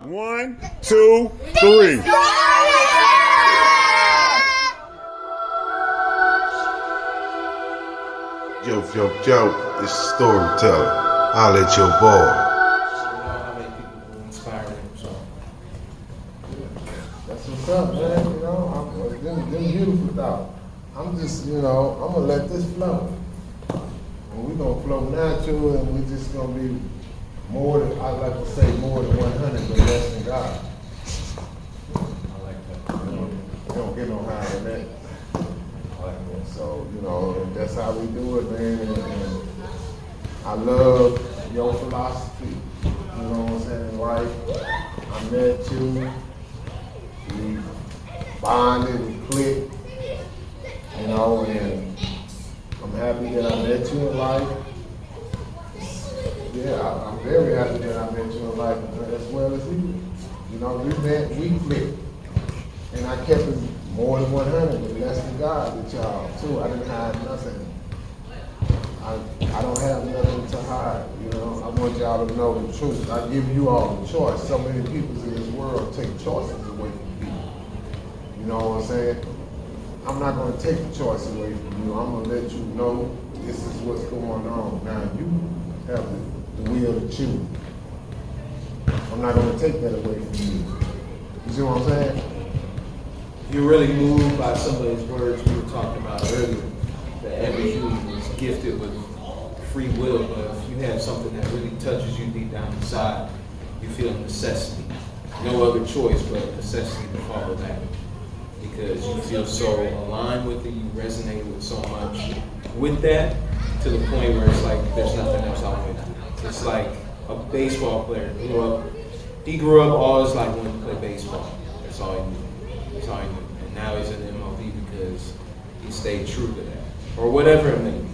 1, 2, 3. Yo, it's Storyteller. Holla at your boy. How many people will inspire them? So That's what's up, man. You know, them beautiful thoughts. I'm just, I'm gonna let this flow. And we're gonna flow natural, and we're just gonna be more than, I like to say, more than 100, but less than God. I like that. We don't get no higher than that. So, and that's how we do it, man. And I love your philosophy. You know what I'm saying? In life, I met you. We bonded, we clicked. And I'm happy that I met you in life. Yeah, I'm very happy that I met you in life as well as you. We met, we clicked. And I kept it more than 100, but less than God with y'all too. I didn't hide nothing. I don't have nothing to hide. I want y'all to know the truth. I give you all the choice. So many people in this world take choices away from people. You know what I'm saying? I'm not going to take the choice away from you. I'm going to let you know this is what's going on. Now you have the will to choose. I'm not going to take that away from you. You see what I'm saying? You're really moved by some of those words we were talking about earlier, that every human is gifted with free will, but if you have something that really touches you deep down inside, you feel necessity. No other choice but necessity to follow that. Because you feel so aligned with it, you resonate with so much with that, to the point where it's like there's nothing else out there. It's like a baseball player he grew up all his life wanting to play baseball. That's all he knew. That's all he knew. And now he's in the MLB because he stayed true to that. Or whatever it may be.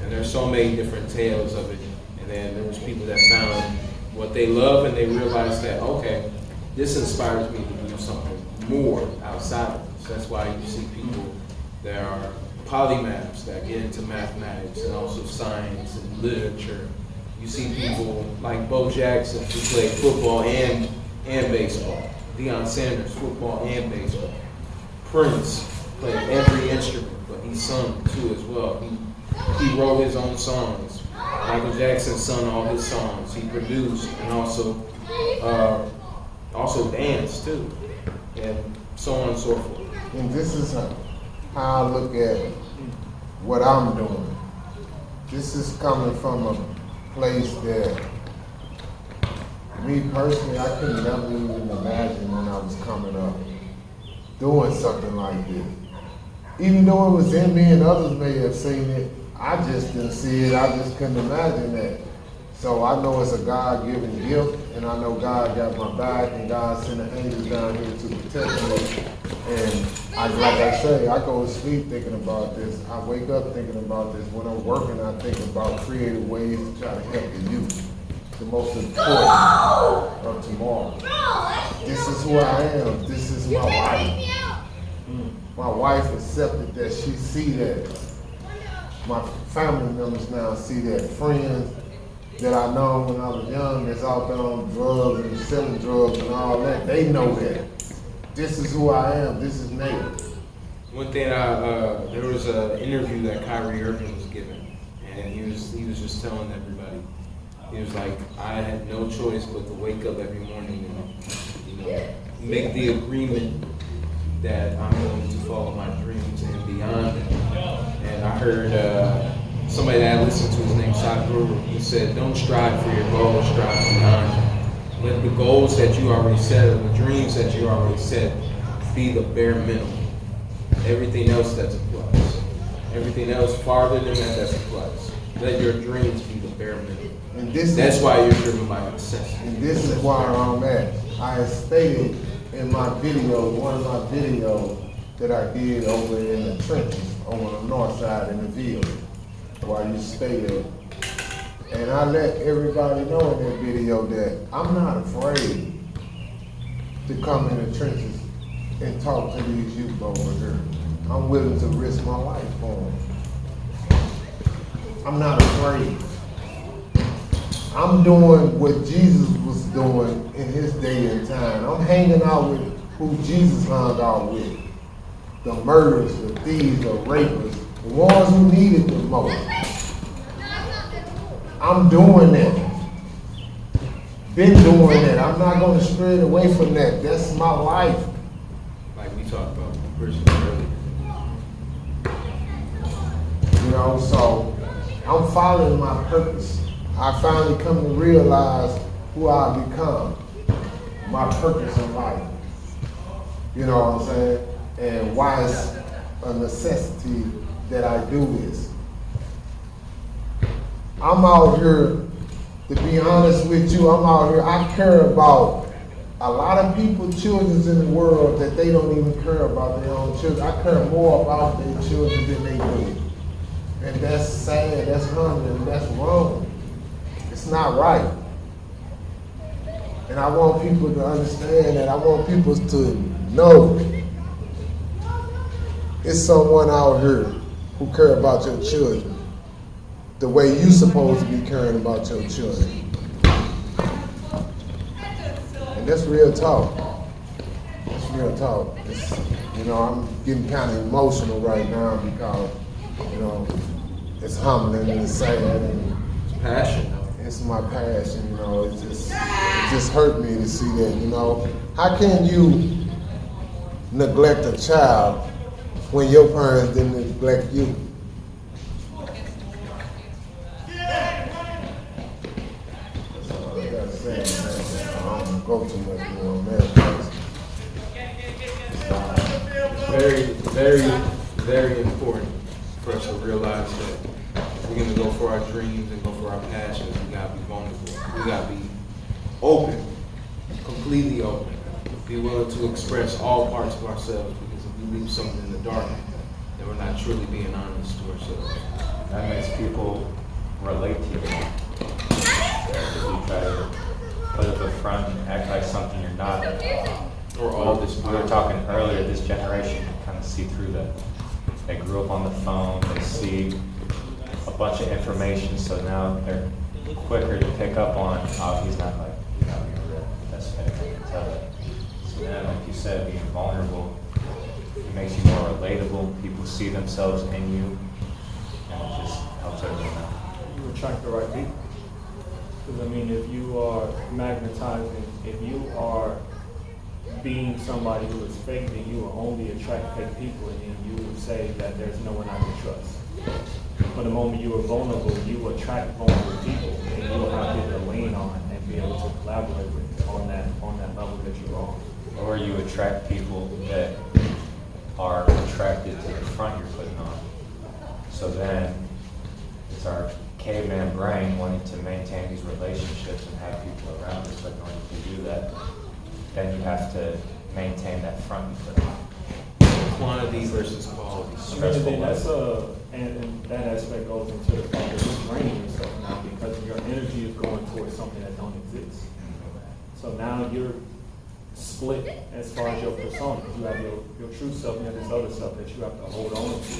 And there's so many different tales of it. And then there was people that found what they love and they realized that, okay, this inspires me to do something more outside of this. That's why you see people that are polymaths that get into mathematics and also science and literature. You see people like Bo Jackson who played football and baseball. Deion Sanders, football and baseball. Prince played every instrument, but he sung too as well. He wrote his own songs. Michael Jackson sung all his songs. He produced and also danced too, and so on and so forth. And this is how I look at what I'm doing. This is coming from a place that, me personally, I could never even imagine when I was coming up doing something like this. Even though it was in me and others may have seen it, I just didn't see it. I just couldn't imagine that. So I know it's a God-given gift, and I know God got my back, and God sent the angels down here to protect me. And like I say, I go to sleep thinking about this. I wake up thinking about this. When I'm working, I think about creative ways to try to help the youth. The most important of tomorrow. This is who I am. This is my wife. My wife accepted that. She see that. My family members now see that. Friends that I know when I was young that's out there on drugs and selling drugs and all that, they know that. This is who I am. This is Nate. One thing, there was an interview that Kyrie Irving was giving, and he was just telling everybody. He was like, I had no choice but to wake up every morning and make the agreement that I'm going to follow my dreams and beyond it. And I heard somebody that I listened to, his name Sadhguru, he said, don't strive for your goals, strive beyond it. Let the goals that you already set or the dreams that you already set be the bare minimum. Everything else, that's a plus. Everything else farther than that, that's a plus. Let your dreams be the bare minimum. And that's why you're driven by necessity. And this is where I'm at. I have stated in my video, one of my videos that I did over in the trenches, over the north side in the Ville, where I used to stay there. And I let everybody know in that video that I'm not afraid to come in the trenches and talk to these youth over here. I'm willing to risk my life for them. I'm not afraid. I'm doing what Jesus was doing in his day and time. I'm hanging out with who Jesus hung out with. The murderers, the thieves, the rapists, the ones who need it the most. I'm doing that. Been doing that. I'm not going to stray away from that. That's my life. Like we talked about Christian earlier. You know, so I'm following my purpose. I finally come to realize who I've become, my purpose in life. You know what I'm saying? And why it's a necessity that I do this. I'm out here, to be honest with you, I'm out here, I care about a lot of people, children in the world that they don't even care about their own children. I care more about their children than they do. And that's sad, that's humbling, that's wrong. It's not right. And I want people to understand that. I want people to know it's someone out here who care about your children the way you supposed to be caring about your children. And that's real talk. That's real talk. It's, you know, I'm getting kind of emotional right now because, you know, it's humbling and it's sad and It's passion. it's my passion, you know. It just hurt me to see that, you know. How can you neglect a child when your parents didn't neglect you? That's all I gotta say, man. I don't go too much more on that. Very, very, very important for us to realize that if we're gonna go for our dreams and go for our passions, we gotta be vulnerable. We gotta be open, completely open. Be willing to express all parts of ourselves, because if we leave something in the dark, then we're not truly being honest to ourselves. That makes people relate to you. If you try to put up a front and act like something you're not. Or all this. We were talking earlier, this generation can kind of see through that. They grew up on the phone, they see a bunch of information, so now they're quicker to pick up on, oh, he's not being real. That's fake, I can tell that. So then, like you said, being vulnerable, it makes you more relatable. People see themselves in you, and it just helps everyone out. You attract the right people. Because I mean, if you are magnetizing, if you are being somebody who is fake, then you will only attract fake people, and then you will say that there's no one I can trust. But the moment you are vulnerable, you will attract vulnerable people, and you will have people to lean on and be able to collaborate with on that level that you're on. Or you attract people that are attracted to the front you're putting on. So then it's our caveman brain wanting to maintain these relationships and have people around us, but in order to do that, then you have to maintain that front you put on. Quantity versus quality. Stressful And then life. that's and that aspect goes into the fact that you're draining yourself now because your energy is going towards something that don't exist. So now you're split as far as your persona. You have your true self and you have this other stuff that you have to hold on to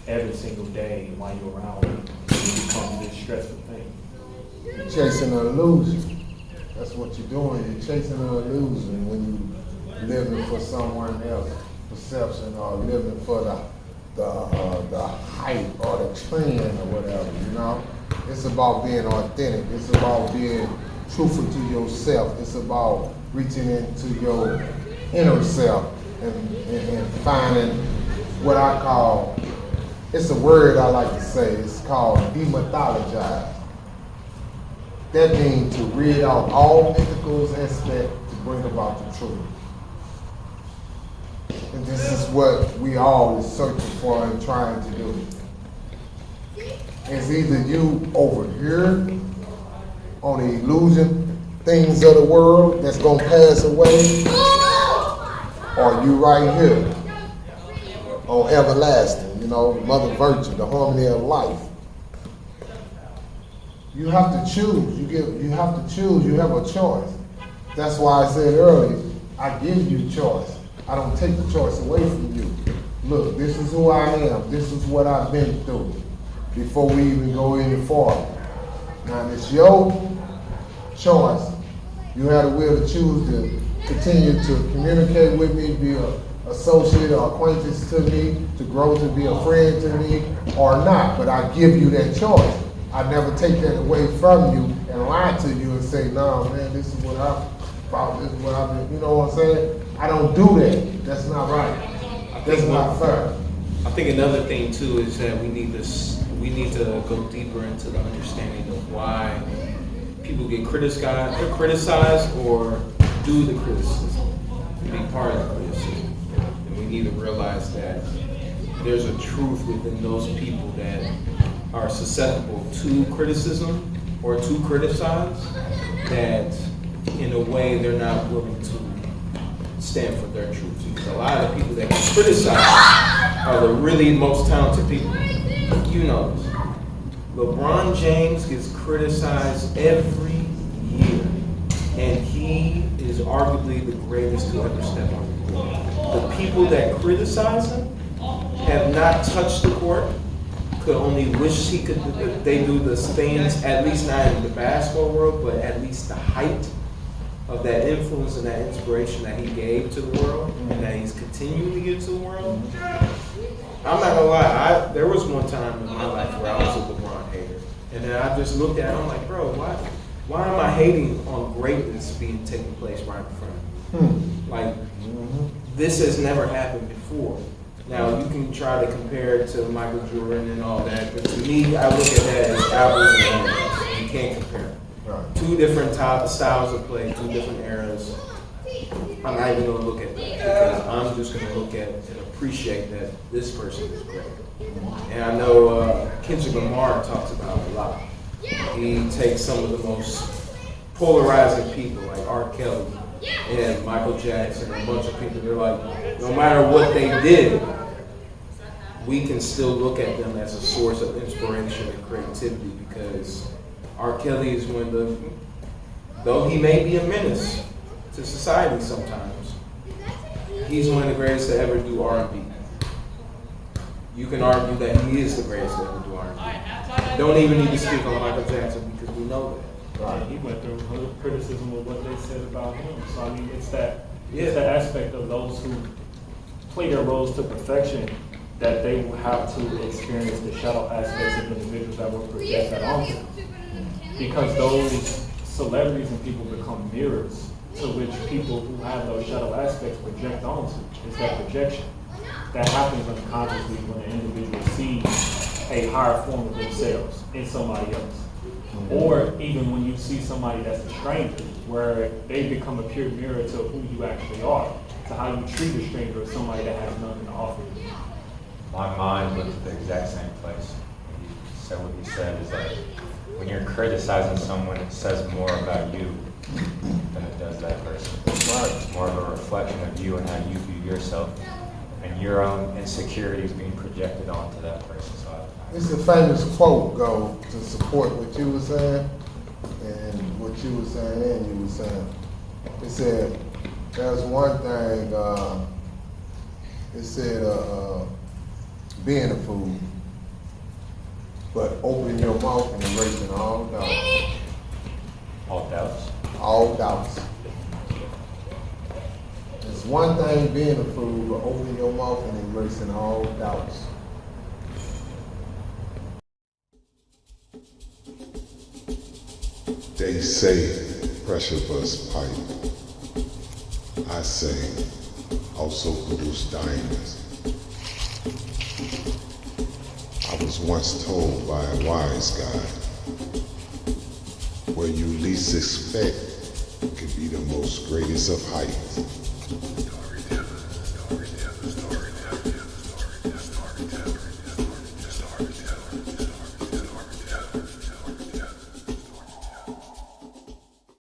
every single day while you're around. It becomes this stressful thing. You're chasing an illusion. That's what you're doing. You're chasing an illusion when you're living for someone else's perception or living for the hype or the trend or whatever, you know? It's about being authentic. It's about being truthful to yourself. It's about reaching into your inner self and finding what I call, it's a word I like to say, it's called demythologize. That means to rid out all mythical aspects to bring about the truth. And this is what we all is searching for and trying to do. It's either you over here on the illusion things of the world that's gonna pass away, or you right here on everlasting, you know, Mother Virtue, the harmony of life. You have to choose. You have to choose. You have a choice. That's why I said earlier, I give you choice. I don't take the choice away from you. Look, this is who I am. This is what I've been through before we even go any farther. Now it's your choice. You have the will to choose to continue to communicate with me, be an associate or acquaintance to me, to grow to be a friend to me, or not. But I give you that choice. I never take that away from you and lie to you and say, no, man, this is what I'm about, this is what I've been, you know what I'm saying? I don't do that. That's not right. That's not fair. I think another thing too is that we need to go deeper into the understanding of why people get criticized or do the criticism, be part of the criticism. And we need to realize that there's a truth within those people that are susceptible to criticism or to criticize, that in a way they're not willing to stand for their truth. Because a lot of the people that get criticized are the really most talented people. You know this. LeBron James gets criticized every year, and he is arguably the greatest to ever step on the court. The people that criticize him have not touched the court, could only wish he could. They do the things, at least not in the basketball world, but at least the height of that influence and that inspiration that he gave to the world, and that he's continuing to give to the world. I'm not gonna lie, there was one time in my life where I was a LeBron hater, and then I just looked at it, I'm like, bro, why am I hating on greatness being taking place right in front of me? Like, this has never happened before. Now, you can try to compare it to Michael Jordan and all that, but to me, I look at that as apples and oranges. You can't compare. Right. Two different styles of play, two different eras. I'm not even gonna look at that, because I'm just gonna look at and appreciate that this person is great. And I know Kendrick Lamar talks about it a lot. He takes some of the most polarizing people, like R. Kelly and Michael Jackson, and a bunch of people. They're like, no matter what they did, we can still look at them as a source of inspiration and creativity, because R. Kelly is one of the, though he may be a menace to society sometimes, he's one of the greatest to ever do R&B. You can argue that he is the greatest to ever do R&B. Don't even need to speak on Michael Jackson, because we know that. Right. He went through criticism of what they said about him. So I mean, it's that aspect of those who play their roles to perfection, that they will have to experience the shadow aspects of individuals that were projected onto them. Because those celebrities and people become mirrors to which people who have those shadow aspects project onto. It's that projection that happens unconsciously when an individual sees a higher form of themselves in somebody else. Or even when you see somebody that's a stranger, where they become a pure mirror to who you actually are, to how you treat a stranger or somebody that has nothing to offer you. My mind went to the exact same place. When you said what you said, is that when you're criticizing someone, it says more about you than it does that person. It's more of a reflection of you and how you view yourself, and your own insecurities being projected onto that person. So It's a famous quote, Go, to support what you were saying and what you were saying and you were saying. It said, there's one thing, it said, being a fool, but open your mouth and erasing all doubts. all doubts. All doubts. It's one thing being a fool, but open your mouth and erasing all doubts. They say pressure bust pipe. I say also produce diamonds. I was once told by a wise guy, where you least expect can be the most greatest of heights. Storyteller.